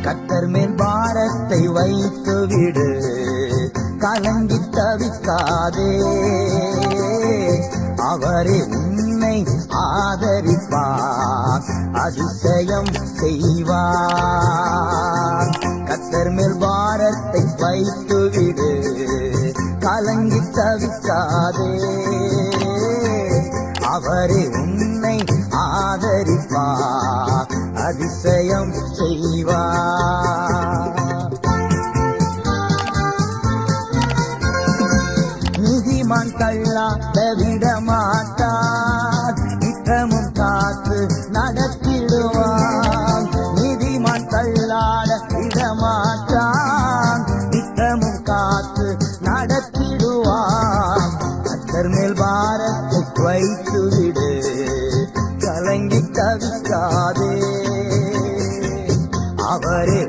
கர்த்தர் மேல் பாரத்தை வைத்து விடு, கலங்கி தவிக்காதே. அவரே உன்னை ஆதரிப்பார், அதிசயம் செய்வார். கர்த்தர் மேல் பாரத்தை வைத்து விடு, கலங்கி தவிக்காதே. அவரே உன்னை ஆதரிப்பார், அதிசயம் செய்வார். நீதிமான் தள்ளாட விடமாட்டார், நித்தமும் காத்து நடத்திடுவான். நீதிமான் தள்ளாட விடமாட்டான், நித்தமும் காத்து நடத்திடுவான். கர்த்தர் மேல் பாரத்தை வைத்து விடு, கலங்கி தவிக்காதே. அவரே